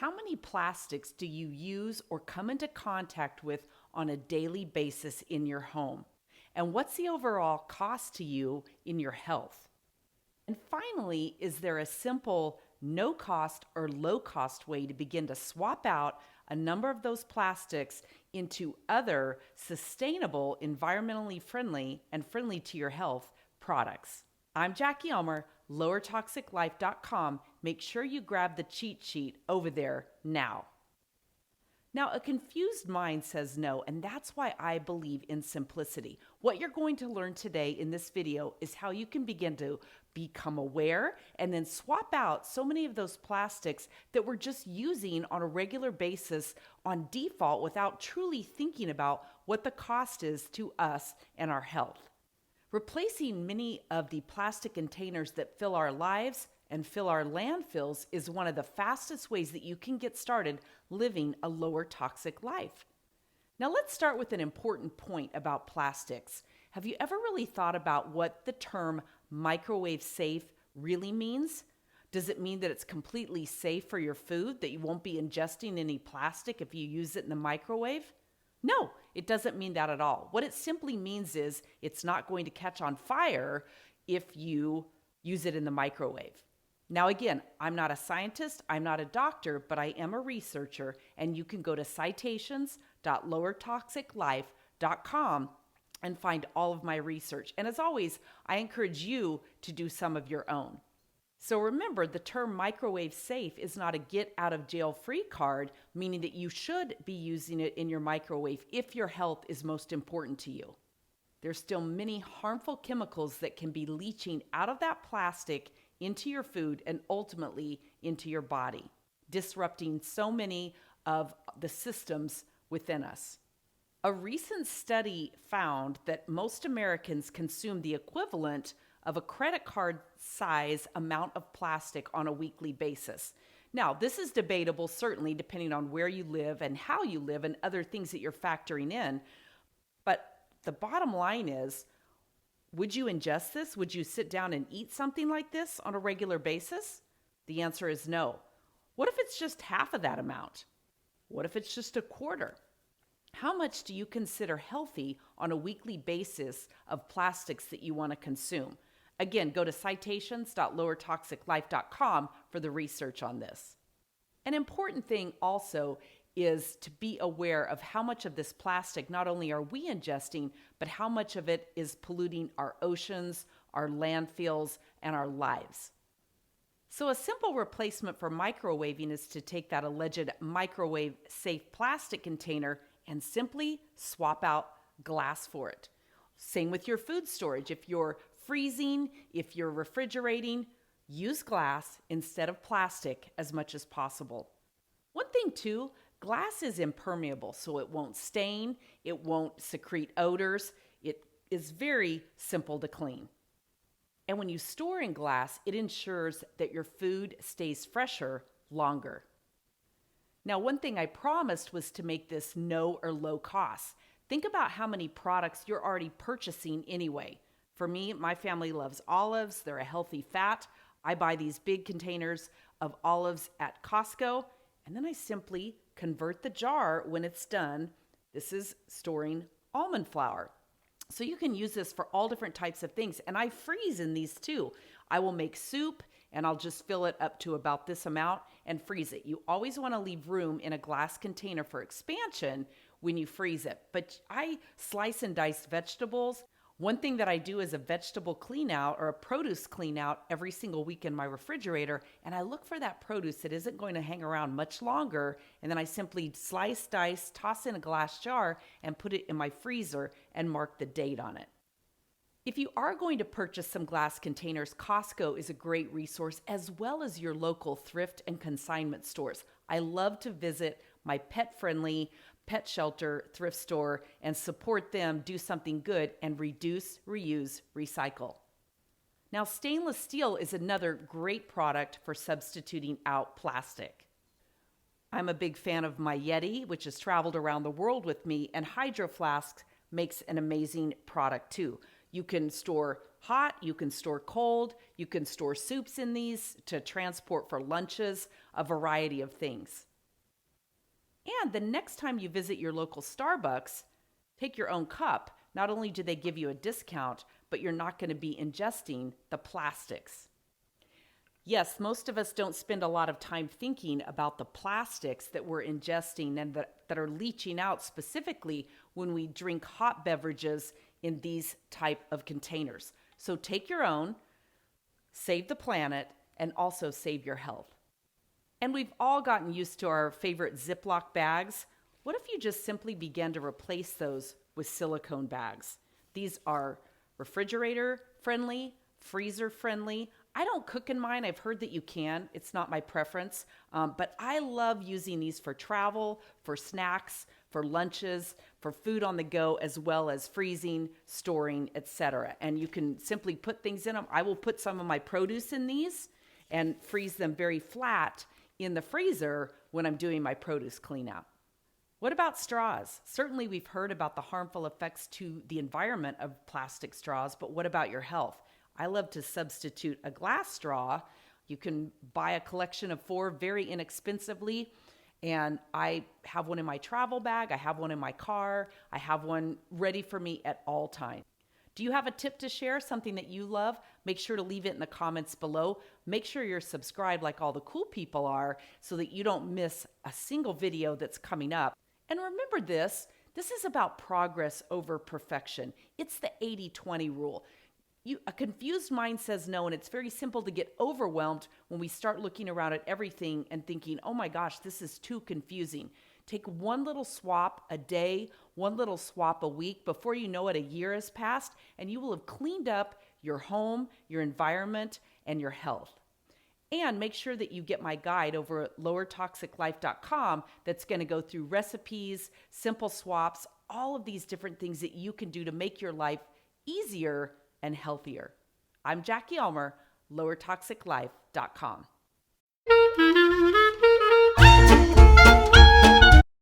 How many plastics do you use or come into contact with on a daily basis in your home? And what's the overall cost to you in your health? And finally, is there a simple, no cost or low cost way to begin to swap out a number of those plastics into other sustainable, environmentally friendly, and friendly to your health products? I'm Jackie Elmer, lowertoxiclife.com. Make sure you grab the cheat sheet over there now. Now, a confused mind says no, and that's why I believe in simplicity. What you're going to learn today in this video is how you can begin to become aware and then swap out so many of those plastics that we're just using on a regular basis on default without truly thinking about what the cost is to us and our health. Replacing many of the plastic containers that fill our lives and fill our landfills is one of the fastest ways that you can get started living a lower toxic life. Now let's start with an important point about plastics. Have you ever really thought about what the term microwave safe really means? Does it mean that it's completely safe for your food, that you won't be ingesting any plastic if you use it in the microwave? No, it doesn't mean that at all. What it simply means is it's not going to catch on fire if you use it in the microwave. Now, again, I'm not a scientist, I'm not a doctor, but I am a researcher, and you can go to citations.lowertoxiclife.com and find all of my research. And as always, I encourage you to do some of your own. So remember, the term microwave safe is not a get out of jail free card, meaning that you should be using it in your microwave if your health is most important to you. There's still many harmful chemicals that can be leaching out of that plastic into your food and ultimately into your body, disrupting so many of the systems within us. A recent study found that most Americans consume the equivalent of a credit card size amount of plastic on a weekly basis. Now, this is debatable, certainly, depending on where you live and how you live and other things that you're factoring in. But the bottom line is, would you ingest this? Would you sit down and eat something like this on a regular basis? The answer is no. What if it's just half of that amount? What if it's just a quarter? How much do you consider healthy on a weekly basis of plastics that you want to consume? Again, go to citations.lowertoxiclife.com for the research on this. An important thing also is to be aware of how much of this plastic not only are we ingesting, but how much of it is polluting our oceans, our landfills, and our lives. So a simple replacement for microwaving is to take that alleged microwave safe plastic container and simply swap out glass for it. Same with your food storage. If you're freezing, if you're refrigerating, use glass instead of plastic as much as possible. One thing too, glass is impermeable, so it won't stain, it won't secrete odors. It is very simple to clean. And when you store in glass, it ensures that your food stays fresher longer. Now, one thing I promised was to make this no or low cost. Think about how many products you're already purchasing anyway. For me, my family loves olives. They're a healthy fat. I buy these big containers of olives at Costco, and then I simply convert the jar when it's done. This is storing almond flour. So you can use this for all different types of things. And I freeze in these too. I will make soup and I'll just fill it up to about this amount and freeze it. You always want to leave room in a glass container for expansion when you freeze it. But I slice and dice vegetables. One thing that I do is a vegetable clean out or a produce clean out every single week in my refrigerator. And I look for that produce that isn't going to hang around much longer. And then I simply slice, dice, toss in a glass jar and put it in my freezer and mark the date on it. If you are going to purchase some glass containers, Costco is a great resource, as well as your local thrift and consignment stores. I love to visit my pet-friendly pet shelter, thrift store, and support them, do something good, and reduce, reuse, recycle. Now, stainless steel is another great product for substituting out plastic. I'm a big fan of my Yeti, which has traveled around the world with me, and Hydro Flask makes an amazing product too. You can store hot, you can store cold, you can store soups in these to transport for lunches, a variety of things. And the next time you visit your local Starbucks, take your own cup. Not only do they give you a discount, but you're not going to be ingesting the plastics. Yes, most of us don't spend a lot of time thinking about the plastics that we're ingesting and that are leaching out specifically when we drink hot beverages in these type of containers. So take your own, save the planet, and also save your health. And we've all gotten used to our favorite Ziploc bags. What if you just simply began to replace those with silicone bags? These are refrigerator friendly, freezer friendly. I don't cook in mine. I've heard that you can. It's not my preference. But I love using these for travel, for snacks, for lunches, for food on the go, as well as freezing, storing, etc. And you can simply put things in them. I will put some of my produce in these and freeze them very flat in the freezer when I'm doing my produce cleanup. What about straws? Certainly we've heard about the harmful effects to the environment of plastic straws, but what about your health? I love to substitute a glass straw. You can buy a collection of 4 very inexpensively, and I have one in my travel bag, I have one in my car, I have one ready for me at all times. Do you have a tip to share, something that you love? Make sure to leave it in the comments below. Make sure you're subscribed like all the cool people are so that you don't miss a single video that's coming up. And remember this is about progress over perfection. It's the 80-20 rule. A confused mind says no, and it's very simple to get overwhelmed when we start looking around at everything and thinking, oh my gosh, this is too confusing. Take one little swap a day, one little swap a week. Before you know it, a year has passed, and you will have cleaned up your home, your environment, and your health. And make sure that you get my guide over at lowertoxiclife.com that's going to go through recipes, simple swaps, all of these different things that you can do to make your life easier and healthier. I'm Jackie Ulmer, lowertoxiclife.com.